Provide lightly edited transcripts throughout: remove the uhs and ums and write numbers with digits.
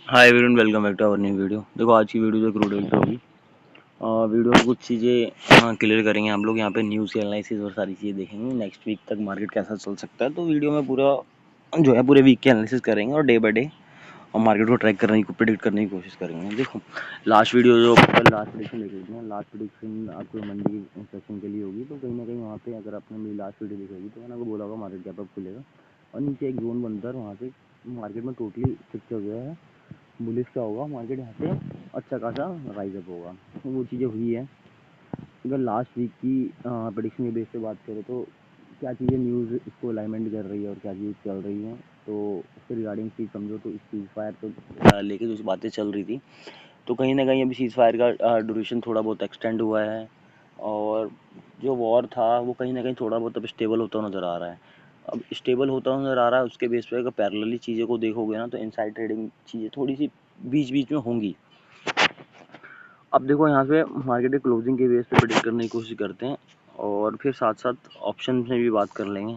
Hi everyone, welcome back to our new video. देखो आज की वीडियो जो क्रूड ऑयल पे होगी। वीडियो में कुछ चीज़ें क्लियर करेंगे हम लोग। यहाँ पे न्यूज़ की एनालिसिस और सारी चीज़ें देखेंगे। नेक्स्ट वीक तक मार्केट कैसा चल सकता है, तो वीडियो में पूरा जो है पूरे वीक की एनालिसिस करेंगे और डे बाय डे और मार्केट को ट्रैक करने की प्रिडिक्ट करने की कोशिश करेंगे। देखो लास्ट वीडियो जो लास्ट प्रिडिक्शन देख रही थी, लास्ट प्रिडिक्शन आपको मंडी के सेशन के लिए होगी। तो कहीं ना कहीं वहाँ पे अगर आपने मेरी लास्ट वीडियो देखी होगी तो मैंने आपको बोला होगा मार्केट गैप अप खुलेगा और नीचे एक जोन बनता है, वहाँ से मार्केट में टोटली फिक्स हो गया है। बुलिश का होगा मार्केट, यहाँ से अच्छा खासा राइज अप होगा। तो वो चीज़ें हुई है। अगर लास्ट वीक की प्रेडिक्शन के बेस पे बात करें तो क्या चीज़ें न्यूज़ इसको अलाइनमेंट कर रही है और क्या चीज़ चल रही है, तो उसके रिगार्डिंग चीज़ समझो। तो इस सीज फायर तो लेके जो बातें चल रही थी, तो कहीं ना कहीं अभी सीज फायर का ड्यूरेशन थोड़ा बहुत एक्सटेंड हुआ है और जो वॉर था वो कहीं ना कहीं थोड़ा बहुत अब स्टेबल होता नज़र आ रहा है। अब स्टेबल होता नज़र आ रहा है, उसके बेस पे अगर पैरेलली चीज़ों को देखोगे ना, तो इनसाइड ट्रेडिंग चीज़ें थोड़ी सी बीच बीच में होंगी। अब देखो यहाँ पे मार्केट के क्लोजिंग के बेस पे प्रेडिक्ट करने की कोशिश करते हैं और फिर साथ साथ ऑप्शन में भी बात कर लेंगे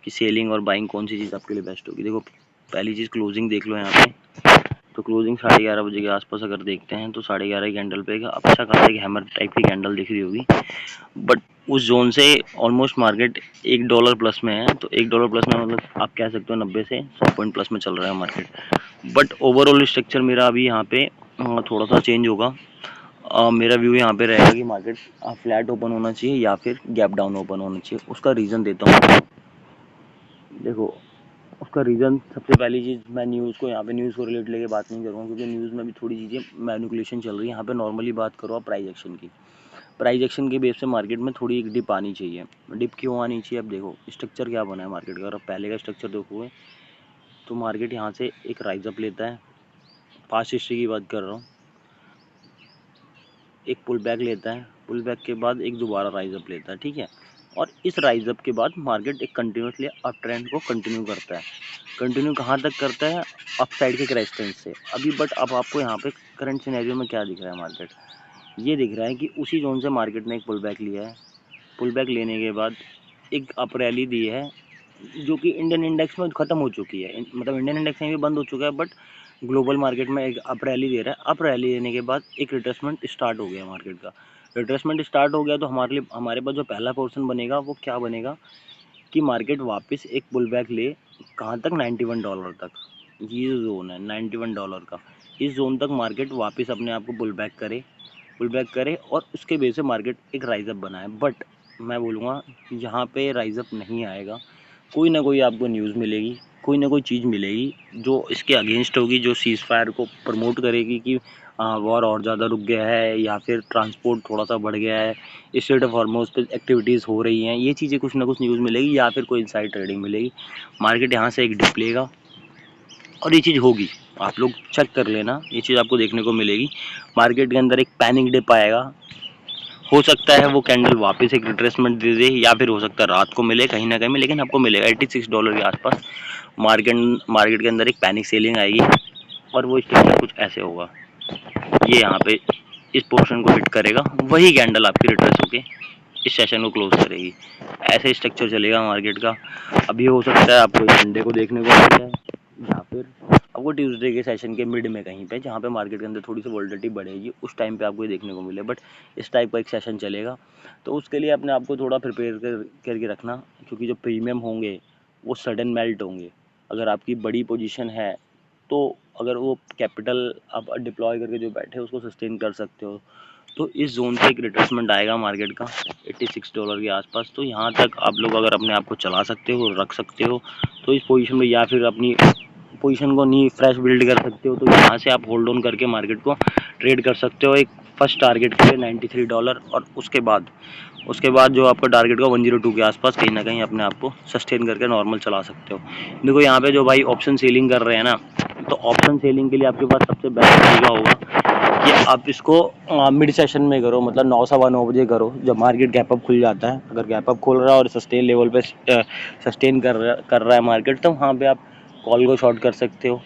कि सेलिंग और बाइंग कौन सी चीज़ आपके लिए बेस्ट होगी। देखो पहली चीज़ क्लोजिंग देख लो यहाँ पे। तो क्लोजिंग 11:30 बजे के आसपास अगर देखते हैं तो 11:30 कैंडल पे अच्छा खासा एक हैमर टाइप की कैंडल दिख रही होगी। बट उस जोन से ऑलमोस्ट मार्केट $1 प्लस में है। तो $1 प्लस में मतलब आप कह सकते हो 90 से 100 पॉइंट प्लस में चल रहा है मार्केट। बट ओवरऑल स्ट्रक्चर मेरा अभी यहाँ पे थोड़ा सा चेंज होगा। मेरा व्यू यहाँ पे रहेगा कि मार्केट फ्लैट ओपन होना चाहिए या फिर गैप डाउन ओपन होना चाहिए। उसका रीज़न देता हूँ। देखो उसका रीज़न, सबसे पहली चीज़, मैं न्यूज़ को यहाँ पे न्यूज़ को रिलेट लेके बात नहीं करूँगा क्योंकि न्यूज़ में भी थोड़ी चीज़ें मैनिपुलेशन चल रही है। यहाँ पे नॉर्मली बात करो आप प्राइस एक्शन की। प्राइस एक्शन के बेस पे मार्केट में थोड़ी एक डिप आनी चाहिए। डिप क्यों आनी चाहिए? अब देखो स्ट्रक्चर क्या बना है मार्केट का। अगर आप पहले का स्ट्रक्चर देखोगे तो मार्केट यहाँ से एक राइज अप लेता है, पास्ट हिस्ट्री की बात कर रहा हूँ। एक पुल बैक लेता है, पुल बैक के बाद एक दोबारा राइज अप लेता है, ठीक है। और इस राइज अप के बाद मार्केट एक कंटिन्यूसली अप ट्रेंड को कंटिन्यू करता है। कंटिन्यू कहाँ तक करता है? अप साइड के रेजिस्टेंस से अभी। बट अब आपको यहाँ पे करंट सिनेरियो में क्या दिख रहा है? मार्केट ये दिख रहा है कि उसी जोन से मार्केट ने एक पुल बैक लिया है। पुल बैक लेने के बाद एक अप रैली दी है जो कि इंडियन इंडेक्स में ख़त्म हो चुकी है। मतलब इंडियन इंडेक्स में भी बंद हो चुका है, बट ग्लोबल मार्केट में एक अप रैली दे रहा है। अप रैली देने के बाद एक रिट्रेसमेंट स्टार्ट हो गया मार्केट का। रिट्रेसमेंट स्टार्ट हो गया तो हमारे पास जो पहला पोर्शन बनेगा वो क्या बनेगा कि मार्केट वापस एक पुल बैक ले। कहाँ तक? $91 तक। ये जो जोन है $91 का, इस जोन तक मार्केट वापस अपने आप को पुल बैक करे और उसके बेस से मार्केट एक राइज अप बनाए। बट मैं बोलूँगा यहाँ पे राइज अप नहीं आएगा। कोई ना कोई आपको न्यूज़ मिलेगी, कोई ना कोई चीज़ मिलेगी जो इसके अगेंस्ट होगी, जो सीज़ फायर को प्रमोट करेगी कि वॉर और ज़्यादा रुक गया है या फिर ट्रांसपोर्ट थोड़ा सा बढ़ गया है, स्ट्रेट ऑफ हॉर्मुज़ पे एक्टिविटीज़ हो रही हैं। ये चीज़ें कुछ ना कुछ न्यूज़ मिलेगी या फिर कोई इनसाइड ट्रेडिंग मिलेगी। मार्केट यहाँ से एक डिप लेगा और ये चीज़ होगी। आप लोग चेक कर लेना, ये चीज़ आपको देखने को मिलेगी। मार्केट के अंदर एक पैनिक डिप आएगा। हो सकता है वो कैंडल वापस एक रिट्रेसमेंट दे दे या फिर हो सकता है रात को मिले कहीं ना कहीं में, लेकिन आपको मिलेगा $86 के आसपास। मार्केट के अंदर एक पैनिक सेलिंग आएगी और वो स्ट्रक्चर कुछ ऐसे होगा। ये यहाँ पे इस पोर्शन को हिट करेगा, वही कैंडल आपकी रिट्रेस होके इस सेशन को क्लोज करेगी। ऐसे स्ट्रक्चर चलेगा मार्केट का। अभी हो सकता है आपको संडे को देखने को मिल जाए या फिर आपको ट्यूसडे के सेशन के मिड में कहीं पे, जहाँ पे मार्केट के अंदर थोड़ी सी वोलेटिलिटी बढ़ेगी, उस टाइम पे आपको ये देखने को मिले। बट इस टाइप का एक सेशन चलेगा, तो उसके लिए अपने आप को थोड़ा प्रिपेयर करके रखना, क्योंकि जो प्रीमियम होंगे वो सडन मेल्ट होंगे। अगर आपकी बड़ी पोजीशन है तो अगर वो कैपिटल आप डिप्लॉय करके जो बैठे उसको सस्टेन कर सकते हो, तो इस जोन से एक रिट्रेसमेंट आएगा मार्केट का $86 के आसपास। तो यहाँ तक आप लोग अगर अपने आप को चला सकते हो, रख सकते हो, तो इस पोजीशन में या फिर अपनी पोजीशन को नहीं फ्रेश बिल्ड कर सकते हो, तो यहाँ से आप होल्ड ऑन करके मार्केट को ट्रेड कर सकते हो। एक फर्स्ट टारगेट के लिए $93 और उसके बाद जो आपका टारगेट का 102 के आसपास कहीं ना कहीं अपने आप को सस्टेन करके नॉर्मल चला सकते हो। देखो यहाँ पे जो भाई ऑप्शन सेलिंग कर रहे हैं ना, तो ऑप्शन सेलिंग के लिए आपके पास सबसे बेस्ट तरीका होगा कि आप इसको मिड सेशन में करो, मतलब 9 सवा 9 बजे करो, जब मार्केट गैप अप खुल जाता है। अगर गैप अप खुल रहा है और सस्टेन लेवल पे सस्टेन कर रहा है मार्केट, तो वहाँ पे आप कॉल को शॉर्ट कर सकते हो।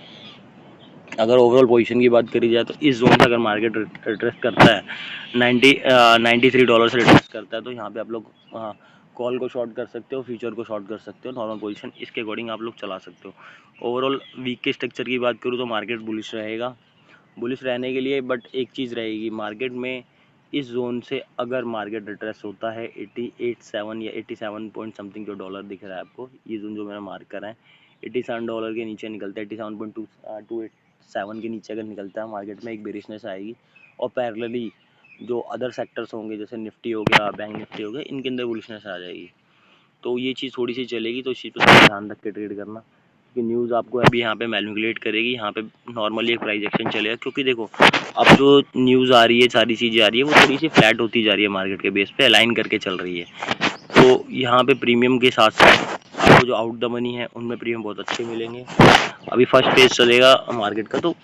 अगर ओवरऑल पोजीशन की बात करी जाए तो इस जोन से अगर मार्केट रिट्रेस करता है $93 से रिट्रेस करता है, तो यहाँ पे आप लोग कॉल को शॉर्ट कर सकते हो, फ्यूचर को शॉर्ट कर सकते हो, नॉर्मल पोजीशन इसके अकॉर्डिंग आप लोग चला सकते हो। ओवरऑल वीक के स्ट्रक्चर की बात करूँ तो मार्केट बुलिश रहेगा, बुलिश रहने के लिए बट एक चीज़ रहेगी मार्केट में, इस जोन से अगर मार्केट रिट्रेस होता है 88.7 या 87 पॉइंट समथिंग जो डॉलर दिख रहा है आपको, ये जोन जो मैंने मार्क करा है, $87 के नीचे निकलता है, 87.287 के नीचे अगर निकलता है मार्केट में एक बेरिशनेस आएगी। और पैरेलली जो अदर सेक्टर्स होंगे जैसे निफ्टी हो गया, बैंक निफ्टी हो गया, इनके अंदर बुलिशनेस आ जाएगी। तो ये चीज़ थोड़ी सी चलेगी, तो इस चीज़ पर थोड़ा ध्यान रख के ट्रेड करना, कि न्यूज़ आपको अभी यहाँ पे मैनिपुलेट करेगी, यहाँ पे नॉर्मली एक प्राइस एक्शन चलेगा। क्योंकि देखो अब जो न्यूज़ आ रही है, सारी चीज़ें आ रही है, वो थोड़ी सी फ्लैट होती जा रही है, मार्केट के बेस पे अलाइन करके चल रही है। तो यहाँ पे प्रीमियम के साथ साथ आपको जो आउट द मनी है उनमें प्रीमियम बहुत अच्छे मिलेंगे। अभी फर्स्ट फेज चलेगा मार्केट का, तो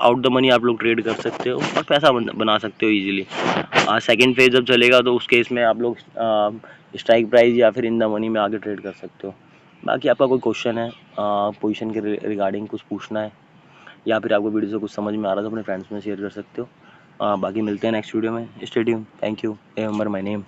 आउट द मनी आप लोग ट्रेड कर सकते हो और पैसा बना सकते हो ईजिली। सेकेंड फेज जब चलेगा तो उस केस में आप लोग स्ट्राइक प्राइस या फिर इन द मनी में आगे ट्रेड कर सकते हो। बाकी आपका कोई क्वेश्चन है पोजीशन के रिगार्डिंग कुछ पूछना है, या फिर आपको वीडियो से कुछ समझ में आ रहा है तो अपने फ्रेंड्स में शेयर कर सकते हो। बाकी मिलते हैं नेक्स्ट वीडियो में। Stay tuned, thank you, remember my name.